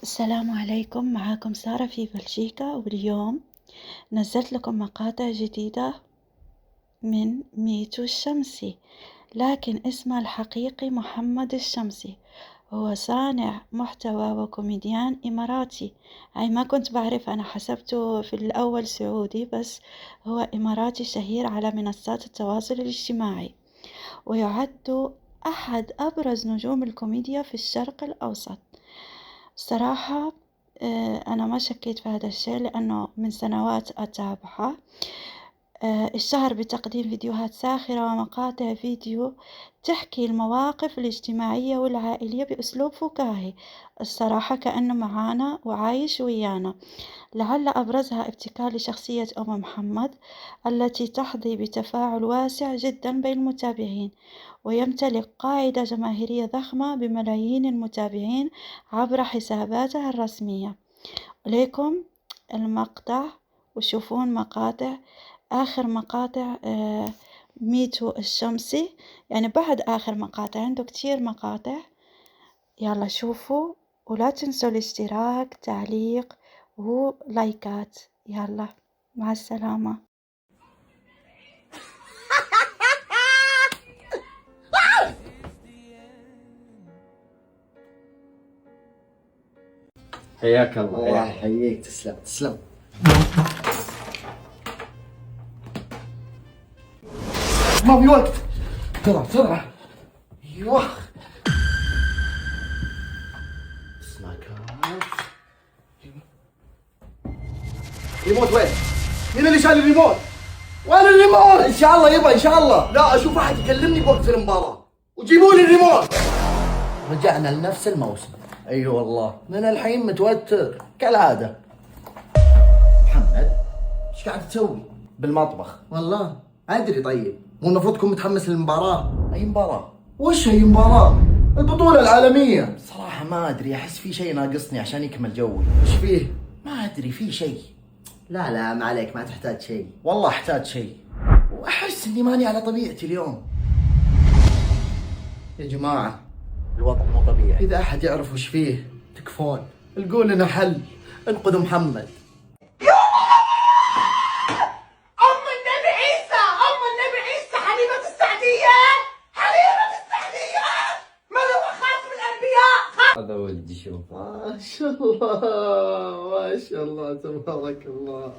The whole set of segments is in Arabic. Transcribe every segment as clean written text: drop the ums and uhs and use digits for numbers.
السلام عليكم، معاكم سارة في بلجيكا، واليوم نزلت لكم مقاطع جديدة من ميتو الشمسي، لكن اسمه الحقيقي محمد الشمسي. هو صانع محتوى وكوميديان إماراتي. ما كنت بعرف، أنا حسبته في الأول سعودي، بس هو إماراتي شهير على منصات التواصل الاجتماعي، ويعد أحد أبرز نجوم الكوميديا في الشرق الأوسط. صراحة أنا ما شكيت في هذا الشيء، لأنه من سنوات أتابعه. اشتهر بتقديم فيديوهات ساخرة ومقاطع فيديو تحكي المواقف الاجتماعية والعائلية بأسلوب فكاهي، الصراحة كأنه معانا وعايش ويانا. لعل أبرزها ابتكار لشخصية أم محمد، التي تحظي بتفاعل واسع جدا بين المتابعين، ويمتلك قاعدة جماهيرية ضخمة بملايين المتابعين عبر حساباتها الرسمية. إليكم المقطع وشوفون مقاطع، آخر مقاطع ميتو الشمسي، يعني بعد آخر مقاطع عنده كتير مقاطع. يلا شوفوا، ولا تنسوا الاشتراك، تعليق ولايكات. يلا مع السلامة. حياك الله. الله يحييك. تسلم تسلم. ما في وقت، بسرعة بسرعة. ايوه سناكات. ريموت وين؟ مين اللي شال الريموت؟ وين الريموت؟ ان شاء الله يبا ان شاء الله. لا اشوف احد يكلمني بوقت المباراة وجيبوا لي الريموت. رجعنا لنفس الموسم. اي أيوة والله، من الحين متوتر كالعادة. محمد ايش قاعد تسوي؟ بالمطبخ. والله ادري. طيب مو المفروض تكون متحمس للمباراة؟ اي مباراة؟ وش هي مباراة؟ البطولة العالمية. صراحة ما ادري، احس في شيء ناقصني عشان يكمل جوي. ايش فيه؟ ما ادري، في شيء. لا ما عليك، ما تحتاج شيء. والله احتاج شيء، واحس اني ماني على طبيعتي اليوم. يا جماعة الوضع مو طبيعي. إذا أحد يعرف وش فيه تكفون، القوا لنا حل، انقذوا محمد. أم النبي عيسى، أم النبي عيسى، حليمة السعدية، حليمة السعدية، من هو خاتم الأنبياء؟ هذا ولدي، شوف. ما شاء الله ما شاء الله تبارك الله.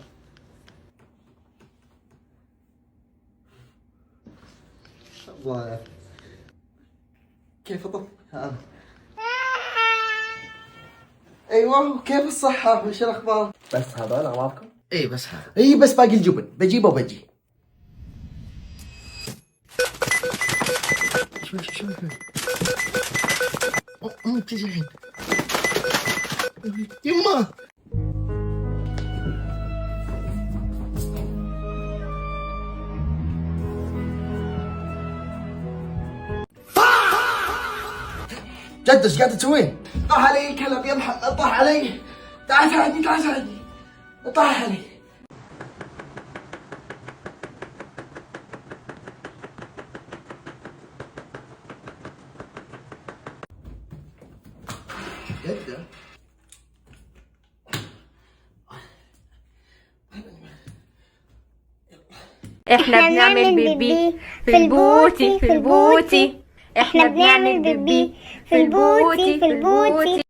الله كيف الطفل؟ ايوه، كيف الصحة؟ وش الاخبار؟ بس هذول اغراضكم؟ اي بس هذا. اي بس باقي الجبن بجيبه وبجي. شوي تجي الحين. يما جد ايش قاعد تسوين؟ طاح علي الكلب يا محمد، طاح علي. تعال ساعدني تعال ساعدني. طاح علي. جد احنا بنعمل بيبي في البوتي في البوتي. احنا بنعمل بيبي في البوتي في البوتي.